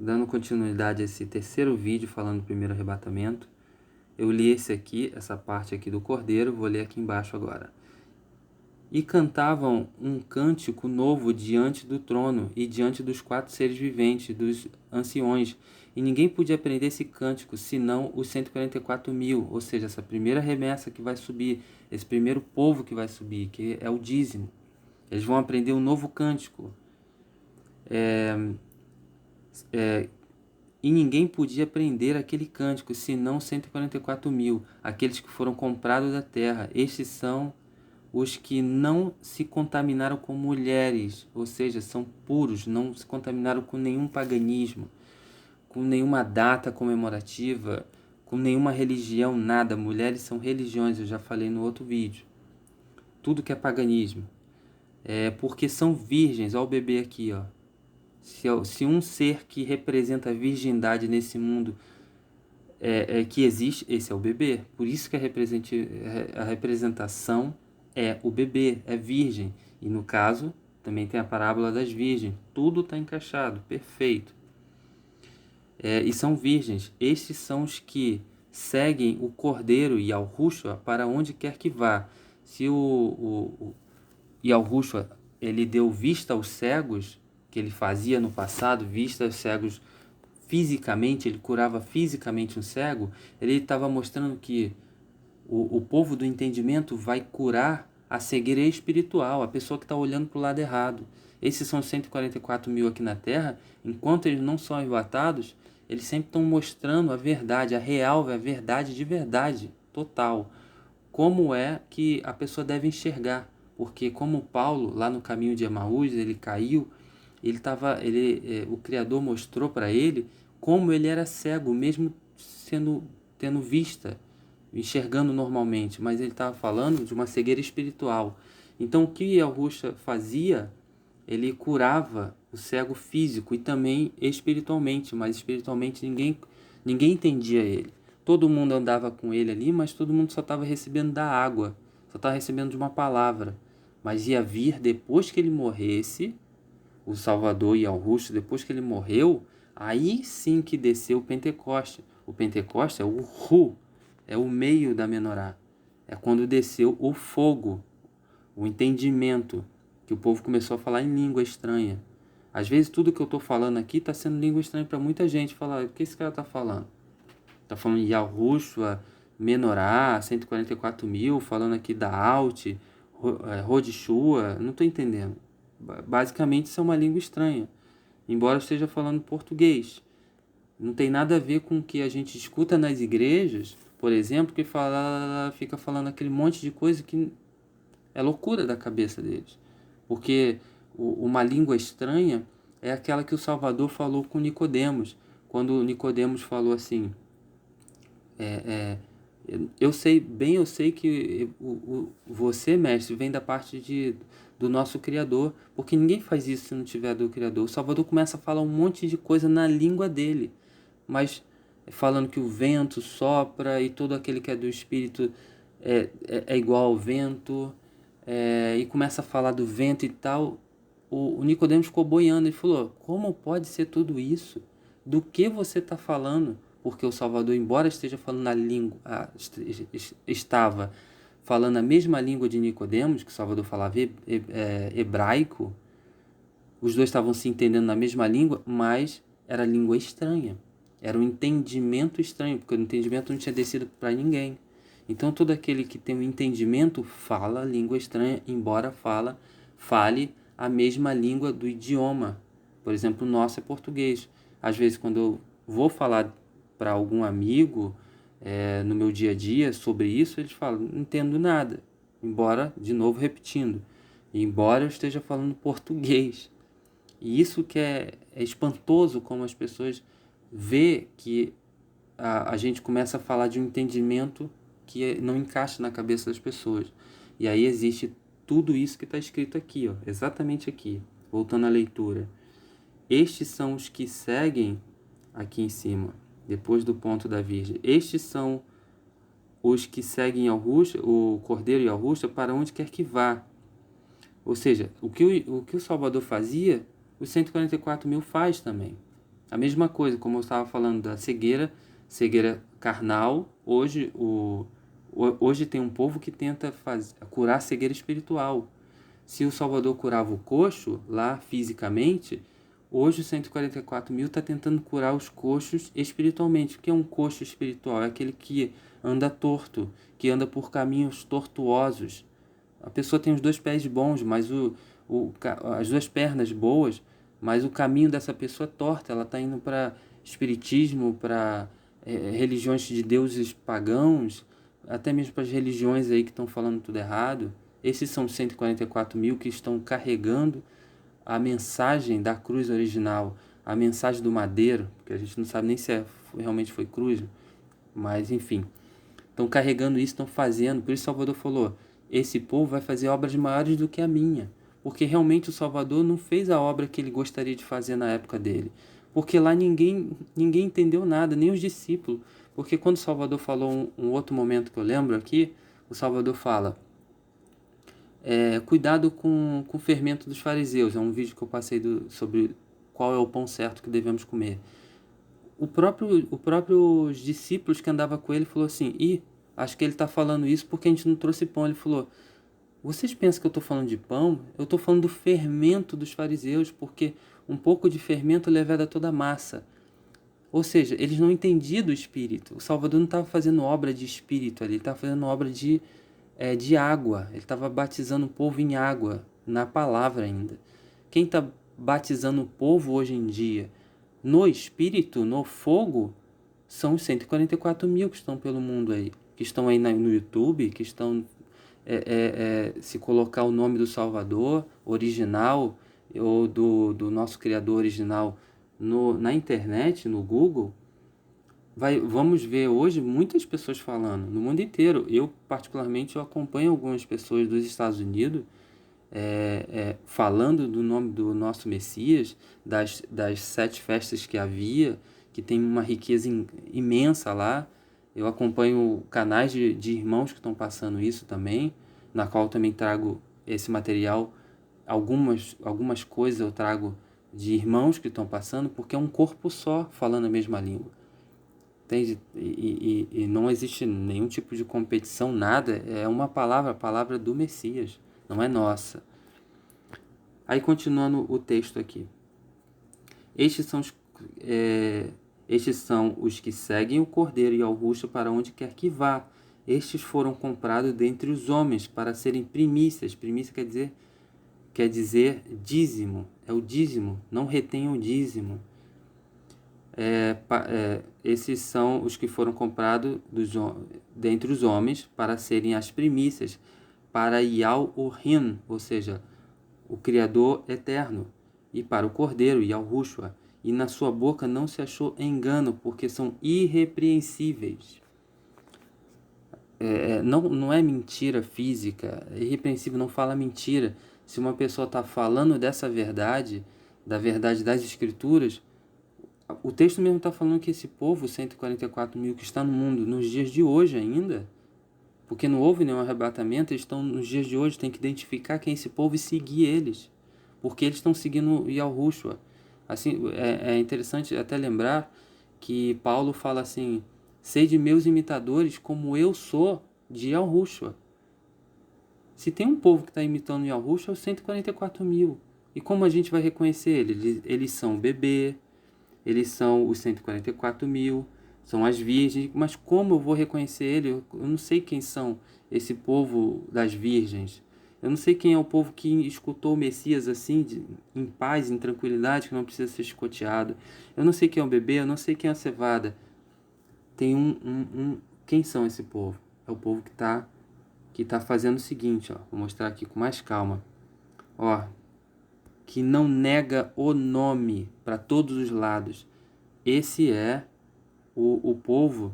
dando continuidade a esse terceiro vídeo falando do primeiro arrebatamento, eu li esse aqui, essa parte aqui do Cordeiro, vou ler aqui embaixo agora. E cantavam um cântico novo diante do trono e diante dos 4 seres viventes, dos anciões. E ninguém podia aprender esse cântico, senão os 144.000, ou seja, essa primeira remessa que vai subir, esse primeiro povo que vai subir, que é o dízimo. Eles vão aprender um novo cântico. E ninguém podia aprender aquele cântico, senão 144.000, aqueles que foram comprados da terra. Estes são os que não se contaminaram com mulheres, ou seja, são puros, não se contaminaram com nenhum paganismo, com nenhuma data comemorativa, com nenhuma religião, nada. Mulheres são religiões, eu já falei no outro vídeo. Tudo que é paganismo. Porque são virgens, olha o bebê aqui, ó. Se um ser que representa a virgindade nesse mundo que existe, esse é o bebê. Por isso que a representação é o bebê, é virgem. E no caso, também tem a parábola das virgens. Tudo está encaixado, perfeito. E são virgens. Estes são os que seguem o Cordeiro e ao Yahushua para onde quer que vá. Se o Yahushua, ele deu vista aos cegos, que ele fazia no passado, vista aos cegos fisicamente, ele curava fisicamente um cego, ele estava mostrando que o povo do entendimento vai curar a cegueira espiritual, a pessoa que está olhando para o lado errado. Esses são 144.000 aqui na Terra, enquanto eles não são arrebatados, eles sempre estão mostrando a verdade, a real, a verdade de verdade, total. Como é que a pessoa deve enxergar. Porque como Paulo, lá no caminho de Emaús, ele caiu, o Criador mostrou para ele como ele era cego, mesmo tendo vista, enxergando normalmente, mas ele estava falando de uma cegueira espiritual. Então o que Yahushua fazia? Ele curava o cego físico e também espiritualmente, mas espiritualmente ninguém entendia ele. Todo mundo andava com ele ali, mas todo mundo só estava recebendo da água, só estava recebendo de uma palavra. Mas ia vir depois que ele morresse, o Salvador Yahushua, depois que ele morreu, aí sim que desceu o Pentecoste. O Pentecoste é o Ru, é o meio da menorá. É quando desceu o fogo, o entendimento, que o povo começou a falar em língua estranha. Às vezes tudo que eu estou falando aqui está sendo língua estranha para muita gente. Falar, o que esse cara está falando? Está falando de Yahushua, menorá, 144.000, falando aqui da Alt, Rodishua, não estou entendendo. Basicamente isso é uma língua estranha, embora eu esteja falando português. Não tem nada a ver com o que a gente escuta nas igrejas, por exemplo, que fica falando aquele monte de coisa que é loucura da cabeça deles. Porque uma língua estranha é aquela que o Salvador falou com Nicodemos, quando Nicodemos falou assim, eu sei que você, mestre, vem da parte do nosso Criador, porque ninguém faz isso se não tiver do Criador. O Salvador começa a falar um monte de coisa na língua dele, mas falando que o vento sopra e todo aquele que é do Espírito é igual ao vento, e começa a falar do vento e tal. O Nicodemos ficou boiando e falou, como pode ser tudo isso? Do que você está falando? Porque o Salvador, embora esteja falando a língua, estava falando a mesma língua de Nicodemos, que o Salvador falava hebraico, os dois estavam se entendendo na mesma língua, mas era língua estranha. Era um entendimento estranho, porque o entendimento não tinha descido para ninguém. Então todo aquele que tem um entendimento fala língua estranha, embora fale a mesma língua do idioma. Por exemplo, o nosso é português. Às vezes, quando eu vou falar para algum amigo no meu dia a dia sobre isso, eles falam, não entendo nada. Embora, de novo repetindo, embora eu esteja falando português. E isso que é espantoso, como as pessoas vê que a gente começa a falar de um entendimento que não encaixa na cabeça das pessoas. E aí existe tudo isso que está escrito aqui, ó, exatamente aqui, voltando à leitura. Estes são os que seguem aqui em cima, depois do ponto da Virgem. Estes são os que seguem o Cordeiro e Yahushua para onde quer que vá. Ou seja, o que o Salvador fazia, os 144.000 faz também. A mesma coisa, como eu estava falando da cegueira, cegueira carnal, hoje tem um povo que tenta curar a cegueira espiritual. Se o Salvador curava o coxo lá fisicamente, hoje o 144 mil está tentando curar os coxos espiritualmente. O que é um coxo espiritual? É aquele que anda torto, que anda por caminhos tortuosos. A pessoa tem os 2 pés bons, mas as 2 pernas boas, mas o caminho dessa pessoa é torto. Ela está indo para espiritismo, para religiões de deuses pagãos, até mesmo para as religiões aí que estão falando tudo errado. Esses são os 144 mil que estão carregando a mensagem da cruz original, a mensagem do madeiro, que a gente não sabe nem se realmente foi cruz, mas enfim. Estão carregando isso, estão fazendo. Por isso Salvador falou, esse povo vai fazer obras maiores do que a minha. Porque realmente o Salvador não fez a obra que ele gostaria de fazer na época dele. Porque lá ninguém entendeu nada, nem os discípulos. Porque quando o Salvador falou um outro momento que eu lembro aqui, o Salvador fala, cuidado com o fermento dos fariseus. É um vídeo que eu passei sobre qual é o pão certo que devemos comer. Os próprios discípulos que andavam com ele falou assim, acho que ele está falando isso porque a gente não trouxe pão. Ele falou, vocês pensam que eu estou falando de pão? Eu estou falando do fermento dos fariseus, porque um pouco de fermento leveda toda a massa. Ou seja, eles não entendiam do Espírito. O Salvador não estava fazendo obra de Espírito ali, ele estava fazendo obra de água. Ele estava batizando o povo em água, na palavra ainda. Quem está batizando o povo hoje em dia no Espírito, no fogo, são os 144 mil que estão pelo mundo aí. Que estão aí no YouTube, que estão... se colocar o nome do Salvador original ou do nosso Criador original na internet, no Google, vamos ver hoje muitas pessoas falando no mundo inteiro. Eu particularmente acompanho algumas pessoas dos Estados Unidos falando do nome do nosso Messias, das 7 festas que havia, que tem uma riqueza imensa lá. Eu acompanho canais de irmãos que estão passando isso também, na qual também trago esse material. Algumas coisas eu trago de irmãos que estão passando, porque é um corpo só falando a mesma língua. Entende? E não existe nenhum tipo de competição, nada. É uma palavra, a palavra do Messias, não é nossa. Aí continuando o texto aqui. Estes são os que seguem o Cordeiro e ao Roxo para onde quer que vá. Estes foram comprados dentre os homens para serem primícias. Primícia quer dizer dízimo. É o dízimo. Não retenham o dízimo. Esses são os que foram comprados dentre os homens para serem as primícias para Yal-Urim, ou seja, o Criador eterno, e para o Cordeiro, Yal-Rushua. E na sua boca não se achou engano, porque são irrepreensíveis. Não é mentira física, é irrepreensível, não fala mentira. Se uma pessoa está falando dessa verdade, da verdade das Escrituras, o texto mesmo está falando que esse povo, 144 mil que está no mundo, nos dias de hoje ainda, porque não houve nenhum arrebatamento, eles estão nos dias de hoje, tem que identificar quem é esse povo e seguir eles, porque eles estão seguindo Yahushua. Assim, é interessante até lembrar que Paulo fala assim, sede meus imitadores como eu sou de Yahushua. Se tem um povo que está imitando Yahushua, é os 144 mil. E como a gente vai reconhecer eles? Eles são o bebê, eles são os 144 mil, são as virgens, mas como eu vou reconhecer ele? Eu não sei quem são esse povo das virgens. Eu não sei quem é o povo que escutou o Messias assim, em paz, em tranquilidade, que não precisa ser escoteado. Eu não sei quem é o bebê, eu não sei quem é a cevada. Tem quem são esse povo? É o povo que tá fazendo o seguinte, ó. Vou mostrar aqui com mais calma. Ó, que não nega o nome para todos os lados. Esse é o povo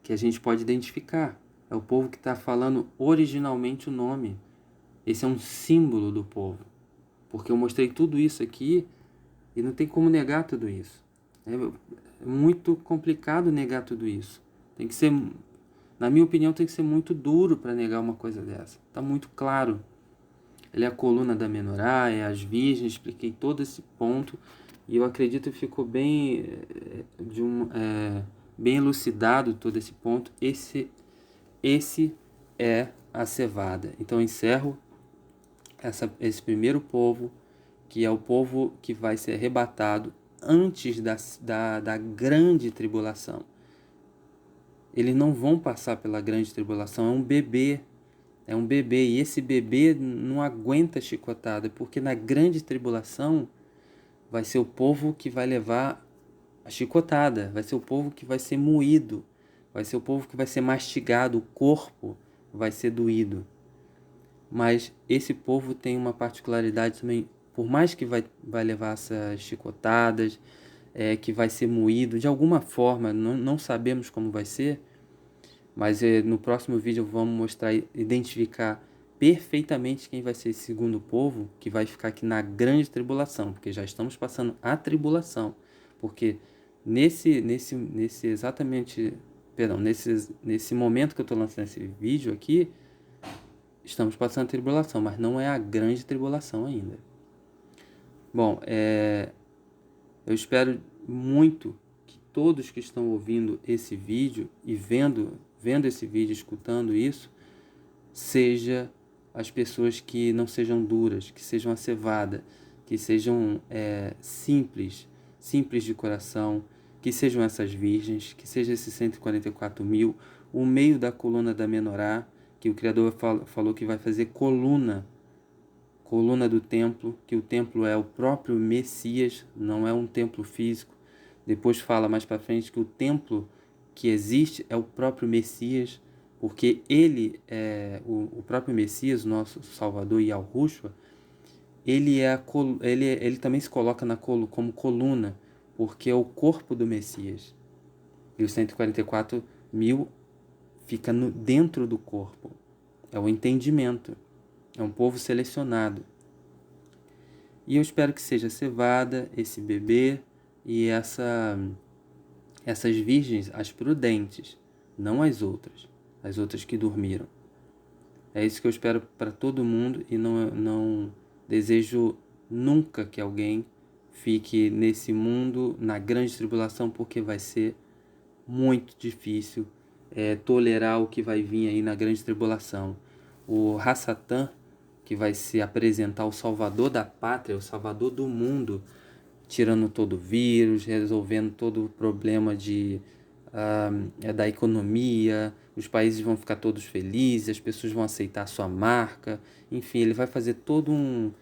que a gente pode identificar. É o povo que está falando originalmente o nome. Esse é um símbolo do povo. Porque eu mostrei tudo isso aqui e não tem como negar tudo isso. É muito complicado negar tudo isso. Tem que ser, na minha opinião, tem que ser muito duro para negar uma coisa dessa. Está muito claro. Ele é a coluna da menorá, é as virgens, expliquei todo esse ponto. E eu acredito que ficou bem, bem elucidado todo esse ponto. Esse é a cevada. Então eu encerro esse primeiro povo, que é o povo que vai ser arrebatado antes da grande tribulação. Eles não vão passar pela grande tribulação, é um bebê. É um bebê, e esse bebê não aguenta chicotada, porque na grande tribulação vai ser o povo que vai levar a chicotada, vai ser o povo que vai ser moído, vai ser o povo que vai ser mastigado, o corpo vai ser doído. Mas esse povo tem uma particularidade também, por mais que vai levar essas chicotadas, que vai ser moído de alguma forma, não sabemos como vai ser, mas no próximo vídeo vamos mostrar, identificar perfeitamente quem vai ser esse segundo povo, que vai ficar aqui na grande tribulação, porque já estamos passando a tribulação, porque nesse momento que eu estou lançando esse vídeo aqui, estamos passando a tribulação, mas não é a grande tribulação ainda. Bom, eu espero muito que todos que estão ouvindo esse vídeo e vendo esse vídeo, escutando isso, seja as pessoas que não sejam duras, que sejam a cevada, que sejam simples de coração, que sejam essas virgens, que sejam esses 144.000, o meio da coluna da menorá, que o Criador falou que vai fazer coluna do templo, que o templo é o próprio Messias, não é um templo físico. Depois fala mais para frente que o templo que existe é o próprio Messias, porque ele é o próprio Messias, nosso Salvador Yahushua, ele também se coloca como coluna, porque é o corpo do Messias. E os 144.000 fica dentro do corpo. É o entendimento. É um povo selecionado. E eu espero que seja cevada, esse bebê e essas virgens, as prudentes, não as outras que dormiram. É isso que eu espero para todo mundo e não desejo nunca que alguém fique nesse mundo, na grande tribulação, porque vai ser muito difícil tolerar o que vai vir aí na grande tribulação. O Hassatan, que vai se apresentar o salvador da pátria, o salvador do mundo, tirando todo o vírus, resolvendo todo o problema da economia, os países vão ficar todos felizes, as pessoas vão aceitar a sua marca, enfim, ele vai fazer todo um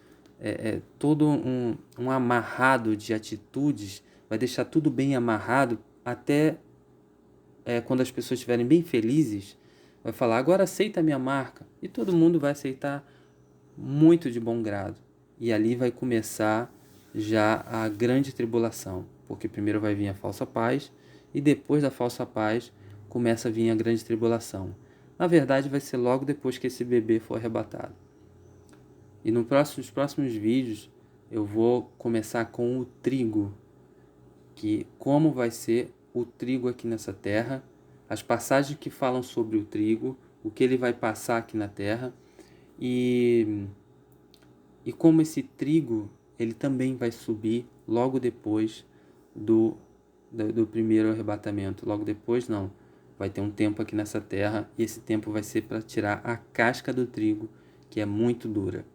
amarrado de atitudes, vai deixar tudo bem amarrado, até quando as pessoas estiverem bem felizes, vai falar, agora aceita a minha marca, e todo mundo vai aceitar muito de bom grado, e ali vai começar já a grande tribulação, porque primeiro vai vir a falsa paz, e depois da falsa paz começa a vir a grande tribulação. Na verdade, vai ser logo depois que esse bebê for arrebatado. E nos próximos vídeos eu vou começar com o trigo, que como vai ser o trigo aqui nessa terra, as passagens que falam sobre o trigo, o que ele vai passar aqui na terra, e como esse trigo ele também vai subir logo depois do primeiro arrebatamento. Logo depois não, vai ter um tempo aqui nessa terra, e esse tempo vai ser para tirar a casca do trigo, que é muito dura.